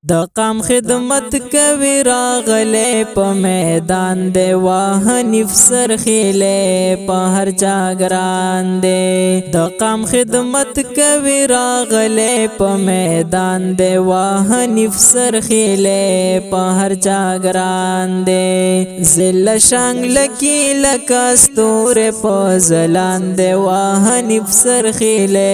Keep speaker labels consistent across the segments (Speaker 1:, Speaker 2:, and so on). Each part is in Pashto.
Speaker 1: د قام خدمت کوي راغله په میدان دی واه حنیف سرخیله په هر چا ګران دی د قام خدمت کوي راغله په میدان دی واه حنیف سرخیله په هر چا ګران دی زل شانګ لکی لکستور په زلان دی واه حنیف سرخیله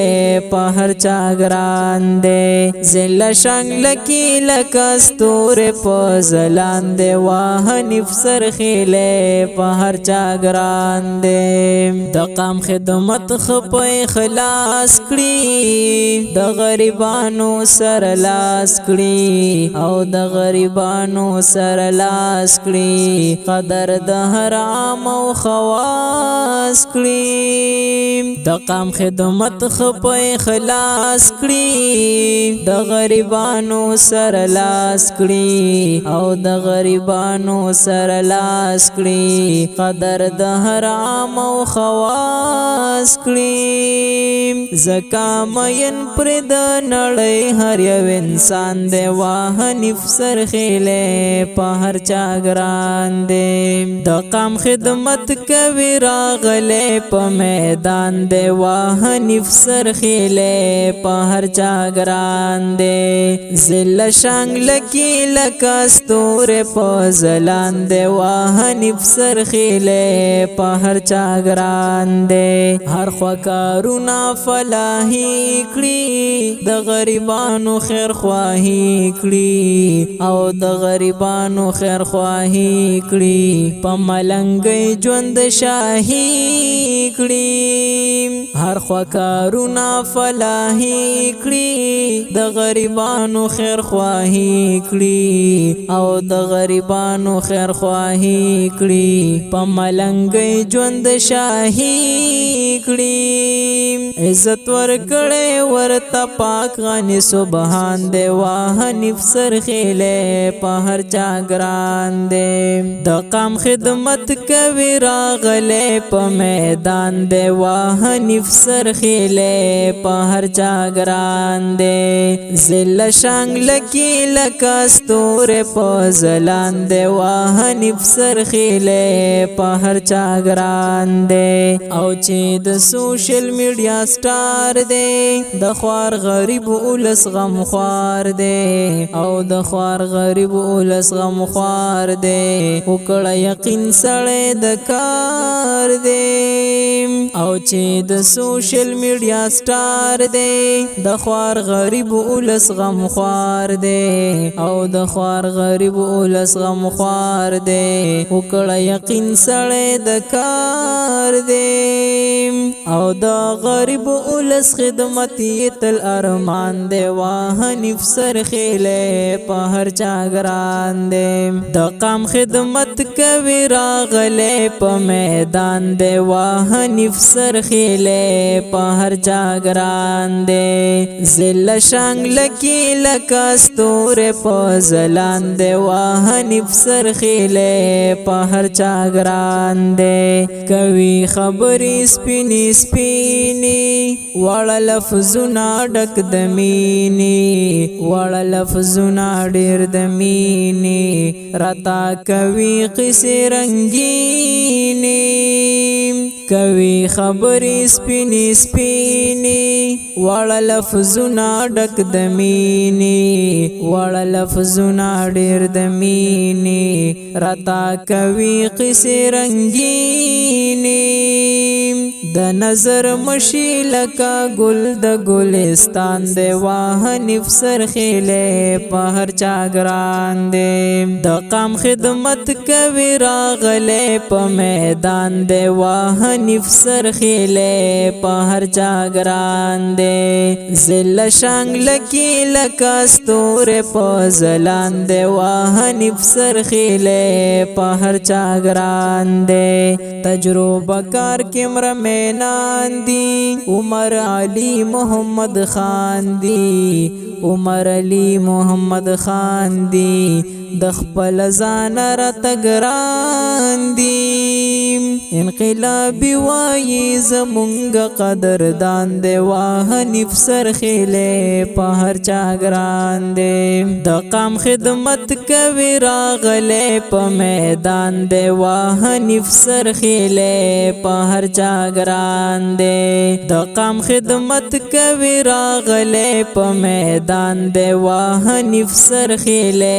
Speaker 1: په هر چا ګران دی زل شانګ لکی لکستور په زلان دی واه حنیف سرخیله په هر چا ګران دی د قام خدمت خپ اخلاص کړي د غریبانو سر لاس کړي او د غریبانو سر لاس کړي قدر د هر عام او خواص کړي د قام خدمت خپ اخلاص کړي د غریبانو سر لاس کړي او د غریبانو سر لاس کړي قدر د هر عام او خواص کړي زکا مین پر د نړۍ هر یو انسان دی واه حنیف سرخیله په هر چا ګران دی د قام خدمت کوي راغله په میدان دی واه حنیف سرخیله په هر چا ګران دی زل شانګ لکی لکستور په زلان دی واه حنیف سرخیله په هر چا ګران دی هر خوا کارونه فلاحي کړي د غریبانو خیر خواهی کړي او د غریبانو خیر خواهی کړي په ملنګي ژوند شاهي کړي هر خوا کارونه فلاحي کړي د غریبانو خیر خواهی کړي او د غریبانو خیر خواهی کړي په ملنګي ژوند شاهي کړي عزت ورکړې ورته پاک غني سبحان دی واه حنیف سرخیله په هر چا ګران دی د قام خدمت کوي راغله په میدان دی واه حنیف سرخیله په هر چا ګران دی زل شانګ لکی لکستور په زلان دی واه حنیف سرخیله په هر چا ګران دی او چې د سوشل میډیا سٹار دی د خوار غریب اولس غم خوار دی او د خوار غریب اولس غم خوار دی وکړه یقین سره د کار دی او چې د سوشل میډیا سٹار دی د خوار غریب اولس غم خوار دی او د خوار غریب اولس غم خوار دی وکړه یقین سره د کار دی او د غریب اولس خدمت تل ارمان دی واه حنیف سرخیله په هر چا ګران دی د قام خدمت کوي راغله په میدان دی واه حنیف سرخیله په هر چا ګران دی زل شانګ لکی لکستور په زلان دی واه حنیف سرخیله په هر چا ګران دی کوي خبرې سپینې سپینې وړه لفظونه ډک د مینې وړه لفظونه ډېر د مینې راته کوي قصې رنګینې کوي خبرې سپینې سپینې وړه لفظونه ډک د مینې وړه لفظونه ډېر د مینې راته کوي قصې رنګینې د نظر مشي لکه ګل د ګلستان دی واه حنیف سرخیله په هر چا ګران دی د قام خدمت کوي راغله په میدان دی واه حنیف سرخیله په هر چا ګران دی زل شانګ لکی لکستور په زلان دی واه حنیف سرخیله په هر چا ګران دی تجربه کار کیمرمن مینان دی عمر علی محمد خان دی عمر علی محمد خان دی د خپل ځان را تګران دی انقلابی وای زمونږ قدردان دی واه نفسر خیله په هر چا ګران دی د قام خدمت کوي راغله په میدان دی واه نفسر خیله په هر چا ګران دی د قام خدمت کوي راغله په میدان دی واه نفسر خیله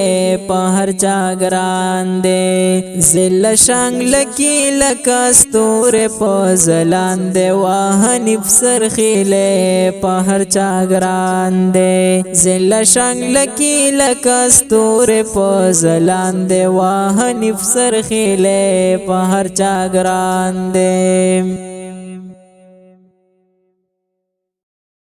Speaker 1: په هر چا ګران دی زل شانګ لکی لکستور په زلان دی واه نفسر خیله په هر چا ګران دی زل شانګ لکی لکستور په زلان دی واه نفسر خیله په هر چا ګران دی